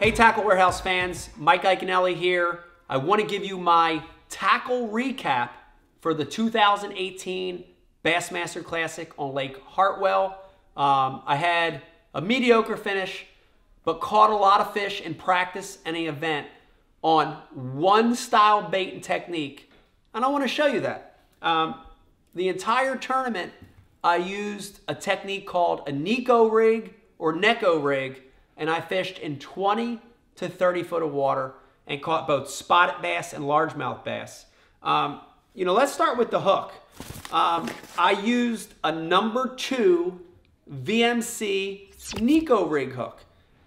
Hey Tackle Warehouse fans, Mike Iaconelli here. I want to give you my tackle recap for the 2018 Bassmaster Classic on Lake Hartwell. I had a mediocre finish, but caught a lot of fish in practice and the event on one style bait and technique. And I want to show you that. The entire tournament, I used a technique called a Neko rig or Neko rig, and I fished in 20 to 30 foot of water and caught both spotted bass and largemouth bass. Let's start with the hook. I used a number 2 VMC Neko rig hook.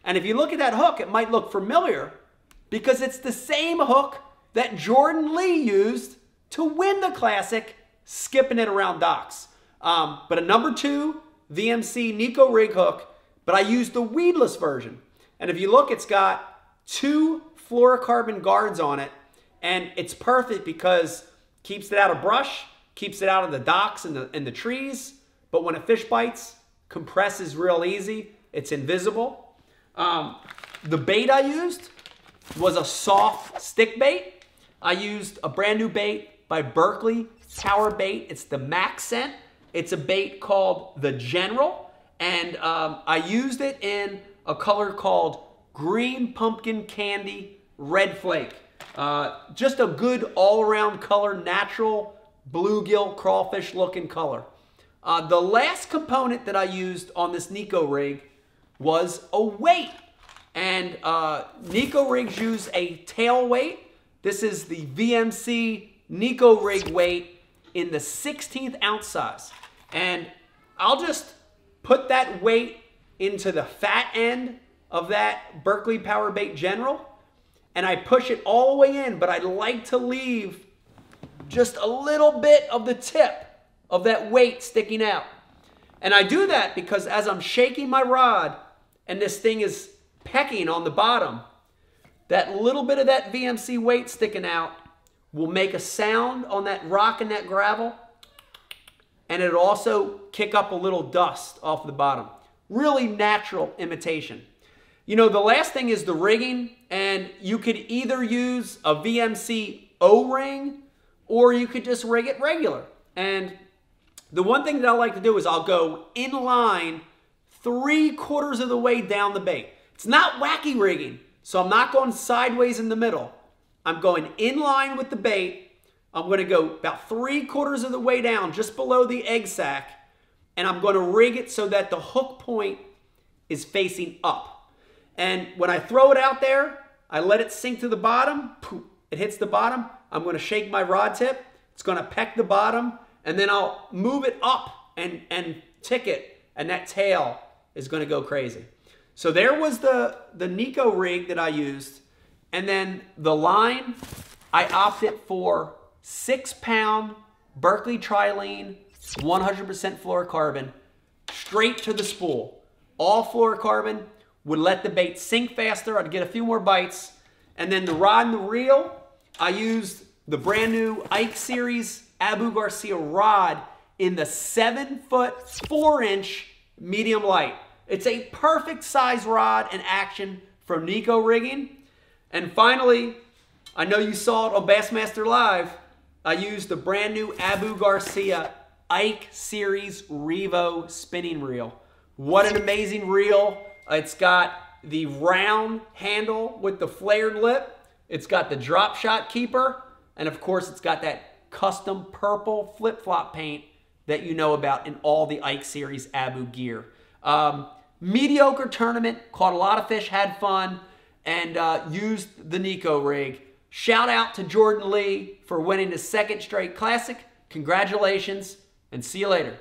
And if you look at that hook, it might look familiar because it's the same hook that Jordan Lee used to win the Classic, skipping it around docks. But a number 2 VMC Neko rig hook, but I used the weedless version. And if you look, it's got 2 fluorocarbon guards on it, and it's perfect because it keeps it out of brush, keeps it out of the docks and the trees, but when a fish bites, compresses real easy. It's invisible. The bait I used was a soft stick bait. I used a brand new bait by Berkley, Powerbait. It's the Maxscent. It's a bait called the General. And I used it in a color called Green Pumpkin Candy Red Flake. Just a good all-around color, natural bluegill crawfish looking color. The last component that I used on this Neko rig was a weight. And Neko rigs use a tail weight. This is the VMC Neko rig weight in the 16th ounce size. And I'll just put that weight into the fat end of that Berkley Powerbait General, and I push it all the way in, but I like to leave just a little bit of the tip of that weight sticking out. And I do that because as I'm shaking my rod and this thing is pecking on the bottom, that little bit of that VMC weight sticking out will make a sound on that rock and that gravel, and it'll also kick up a little dust off the bottom. Really natural imitation. The last thing is the rigging, and you could either use a VMC O-ring or you could just rig it regular. And the one thing that I like to do is I'll go in line 3/4 of the way down the bait. It's not wacky rigging, so I'm not going sideways in the middle. I'm going in line with the bait. I'm going to go about 3/4 of the way down, just below the egg sac, and I'm going to rig it so that the hook point is facing up. And when I throw it out there, I let it sink to the bottom. Poof, it hits the bottom. I'm going to shake my rod tip. It's going to peck the bottom, and then I'll move it up and tick it, and that tail is going to go crazy. So there was the Neko rig that I used, and then the line, I opted for 6-pound Berkley Trilene, 100% fluorocarbon, straight to the spool. All fluorocarbon would let the bait sink faster. I'd get a few more bites. And then the rod and the reel, I used the brand new Ike Series Abu Garcia rod in the 7-foot, 4-inch medium light. It's a perfect size rod and action from Neko rigging. And finally, I know you saw it on Bassmaster Live, I used the brand new Abu Garcia Ike Series Revo spinning reel. What an amazing reel. It's got the round handle with the flared lip. It's got the drop shot keeper. And of course, it's got that custom purple flip-flop paint that you know about in all the Ike Series Abu gear. Mediocre tournament, caught a lot of fish, had fun, and used the Neko rig. Shout out to Jordan Lee for winning his 2nd straight Classic. Congratulations, and see you later.